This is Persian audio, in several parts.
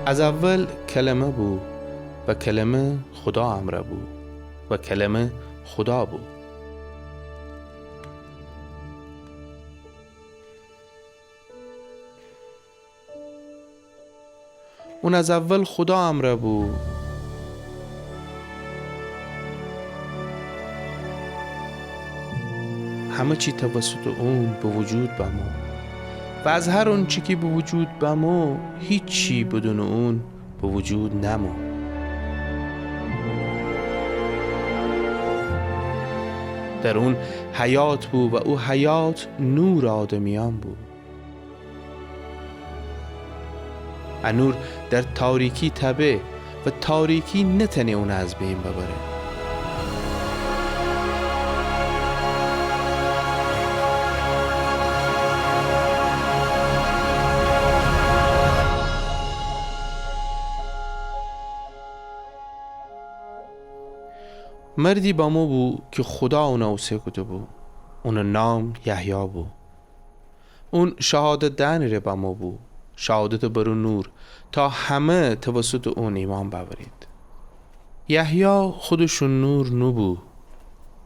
از اول کلمه بود و کلمه خدا امره بود و کلمه خدا بود. اون از اول خدا امره بود. همه چی توسط اون به وجود بمو و از هر اون چی که به وجود بمو هیچی بدون اون به وجود نمو. در اون حیات بود و او حیات نور آدمیان بود. نور در تاریکی تبه و تاریکی نتنه اون از بین ببره. مردی با ما بود که خدا اون اوصی کده بود. اون نام یحیی بود. اون شهادت دهنی با ما بود، شهادت برو نور تا همه توسط اون ایمان باورید. یحیی خودشون نور نبود،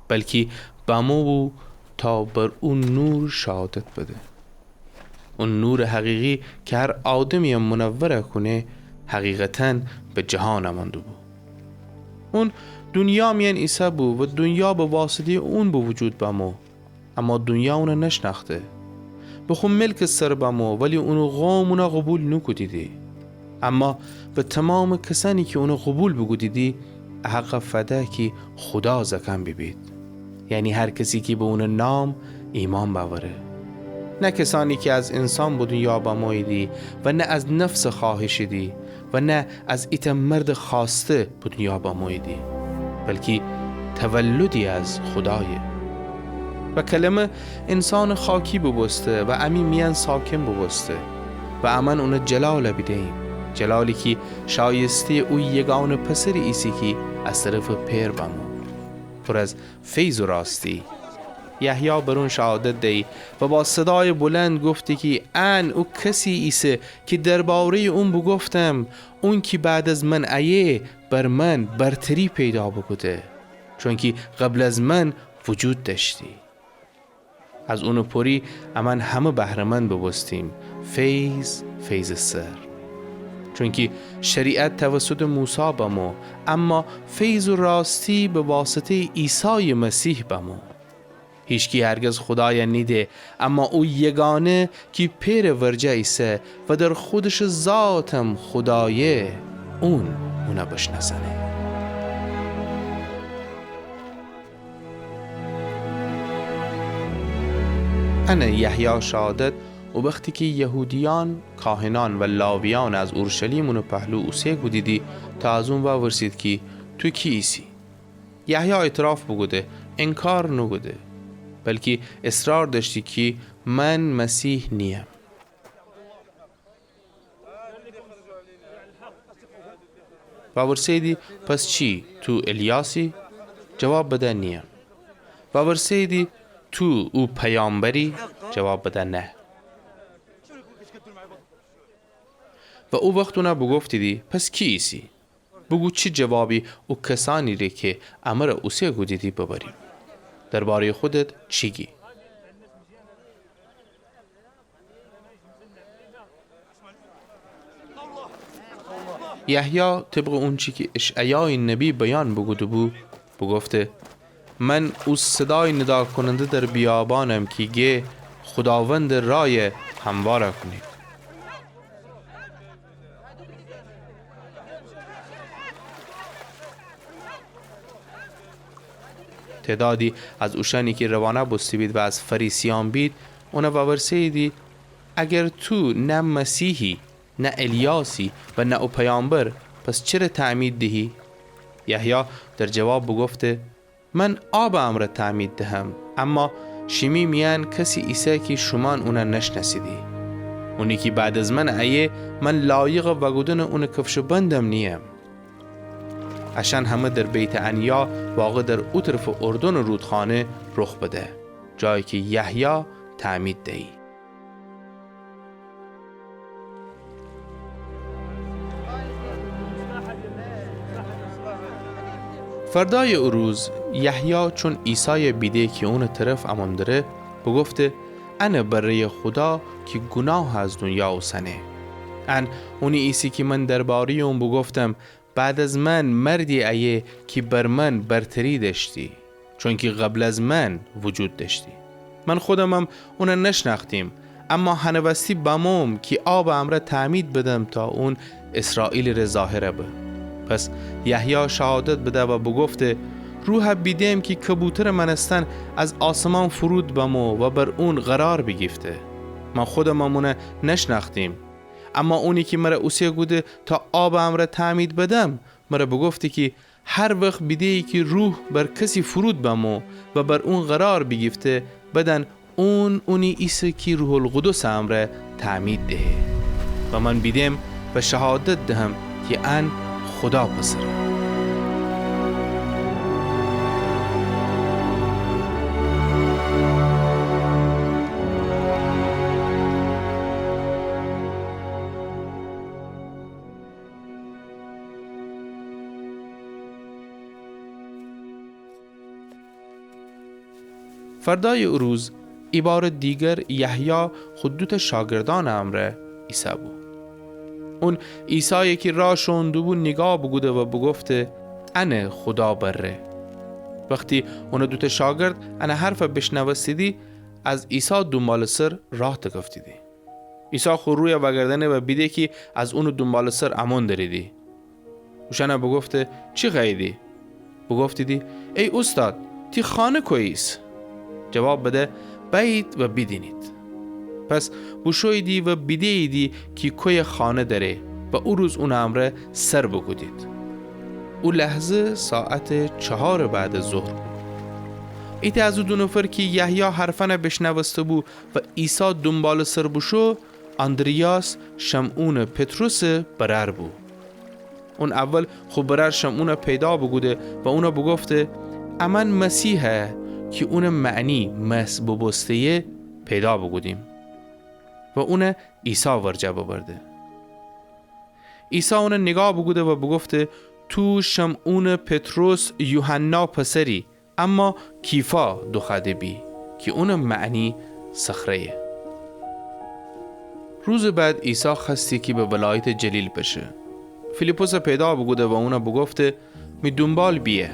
بلکه با ما بود تا بر اون نور شهادت بده. اون نور حقیقی که هر آدمی منوره کنه حقیقتاً به جهان آمده بود. اون دنیا میان عیسی بود و دنیا به واسطه اون به وجود بامو، اما دنیا اونو نشناخته. بخون ملک سر بامو ولی اونو قوم اونو قبول نکدیدی. اما به تمام کسانی که اونو قبول بگودیدی حق فده که خدا زکن ببید، یعنی هر کسی که به اون نام ایمان باوره، نه کسانی که از انسان به دنیا بامویدی و نه از نفس خواهشیدی و نه از ایت مرد خواسته به دنیا بامویدی، بلکه تولدی از خدایه. و کلمه انسان خاکی ببسته و امی میان ساکن ببسته و امن اون جلال بدهیم، جلالی که شایسته او یگان پسر عیسی که از طرف پیر بمو پر از فیض و راستی. یحیی برون شهادت دی و با صدای بلند گفتی که او کسی عیسی که درباره اون بگفتم اون که بعد از من ایه بر من برتری پیدا بکده، چون که قبل از من وجود داشتی. از اونو پری امان همه بهرمند ببستیم فیض سر، چون که شریعت توسط موسی بمو، اما فیض و راستی به واسطه عیسی مسیح بمو. هیچکی هرگز خدای نیده، اما او یگانه که پیر ورجه ایسه و در خودش ذاتم خدایه اونو بشناسنه. انا یحیی شهادت و وقتی که یهودیان، کاهنان و لاویان از اورشلیم اونو پهلو اوسیه گودیدی تا از اون ورسید که تو کی ایسی؟ یحیی اعتراف بگوده، انکار نگوده، بلکه اصرار داشتی که من مسیح نیم. و ورسیدی پس چی؟ تو الیاسی؟ جواب بده نیم. و ورسیدی تو او پیامبری؟ جواب بده نه. و او وقت اونا بگفتی دی پس کی ایسی؟ بگو چی جوابی او کسانی ری که امر اوسی گودیدی ببریم. درباره خودت چیگی؟ یحیی طبق اون چی که اشعیای نبی بیان بگوده بود بگفته من او صدای ندا کننده در بیابانم که گه خداوند رای همواره کنید. تعدادی از اوشانی که روانه بستی بید و از فریسیان بید اونا ورسیدی اگر تو نه مسیحی نه الیاسی و نه او پیامبر پس چرا تعمید دهی؟ یحیی در جواب بگفته من آب امر تعمید دهم، اما شمی میان کسی عیسی که شمان اونا نشناسیدی، اونی که بعد از من ایه من لایق وگودن اون کفش بندم نیم. عشان همه در بیت عنیا واقع در او طرف اردن رودخانه رخ بده، جایی که یحیی تعمید دهی. فردای او روز یحیی چون عیسی بیده که اون طرف اماندره بگفته انا برای خدا که گناه از دنیا و سنه. اونی عیسی که من درباری اون بگفتم بعد از من مردی ایه که بر من برتری داشتی چون که قبل از من وجود داشتی. من خودمم اون نشناختیم اما هنوستی بموم که آب امره تعمید بدم تا اون اسرائیل را ظاهره به. پس یحیی شهادت بده و بگفته روح بیدیم که کبوتر منستن از آسمان فرود بمو و بر اون قرار بگیفته. من خودمم نشناختیم اما اونی که مرا اوسیه گوده تا آب امره تعمید بدم مرا بگفته که هر وقت بیدهی که روح بر کسی فرود بمو و بر اون قرار بگیفته بدن اونی عیسی که روح القدس امره تعمید دهه و من بیدم و شهادت دهم که ان خدا پسره. فردای او روز بار دیگر یحیی خودت شاگردان امره عیسی بود. اون عیسی که راه شونده بود نگاه بگوده و بگفته انه خدا بره. وقتی اون دوت شاگرد انه حرف بشنوستیدی از عیسی دنبال سر راه تکفتیدی. عیسی خود روی وگردنه و بیده که از اون دنبال سر امان داریدی. اوشانه بگفته چی غیدی؟ بگفتیدی ای استاد تی خانه کویست؟ جواب بده بیت و بدینید. پس بوشویدی و بدیدی که کوی خانه داره و او روز اون امره سر بگودید. او لحظه ساعت 4 بعد ظهر بود. ایتی از او دو نفر که یحیی حرفنه بشنوسته بود و عیسی دنبال سر بوشو اندریاس شمعون پتروس برر بود. اون اول خوب برر شمعون پیدا بگوده و اونا بگفته امن مسیحه که اون معنی مسبوبسته پیدا بگودیم و اون عیسی ورجه ببرده. عیسی اون نگاه بگوده و بگفته تو شمعون پتروس یوحنا پسری اما کیفا دخده بی که اون معنی صخره. روز بعد عیسی خستی که به ولایت جلیل بشه. فیلیپوس پیدا بگوده و اون بگفته می دنبال بیه.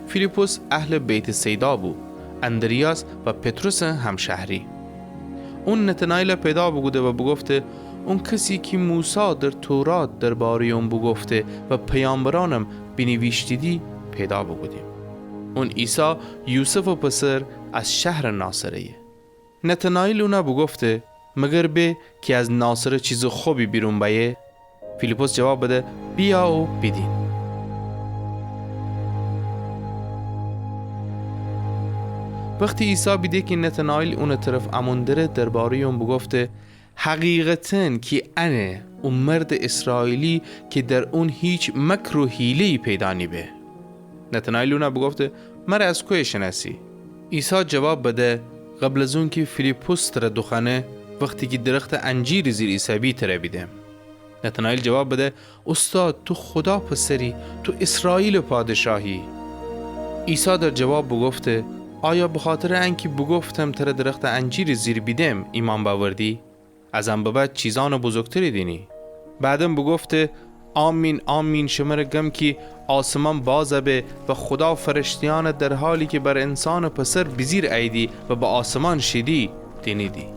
فیلیپوس اهل بیت سیدا بود، اندریاس و پتروس همشهری. اون نتنائیل پیدا بگوده و بگفته اون کسی که موسی در تورات درباره اون بگفته و پیامبرانم بنویشتیدی پیدا بگودیم. اون عیسی یوسف و پسر از شهر ناصره. نتنائیل اونا بگفته مگر به که از ناصره چیز خوبی بیرون بیه؟ فیلیپوس جواب بده بیا و بدین. وقتی عیسی بیده که نتنائیل اون طرف اماندره درباره اون بگفته حقیقتاً که انه اون مرد اسرائیلی که در اون هیچ مکر و حیله‌ای پیدا نیبه. نتنائیل اون بگفته مرا از کوی شناسی؟ عیسی جواب بده قبل از اون که فیلیپوس تر دخانه وقتی که درخت انجیر زیر عیسی تر بیدم. نتنائیل جواب بده استاد تو خدا پسری، تو اسرائیل پادشاهی. عیسی در جواب بگفته آیا بخاطر انکی بگفتم تر درخت انجیر زیر بیدم ایمان باوردی؟ ازم به بعد چیزان بزرگتری دینی. بعدم بگفته آمین آمین شمر گم که آسمان بازه به و خدا فرشتیان در حالی که بر انسان پسر بزیر ایدی و با آسمان شیدی دینیدی.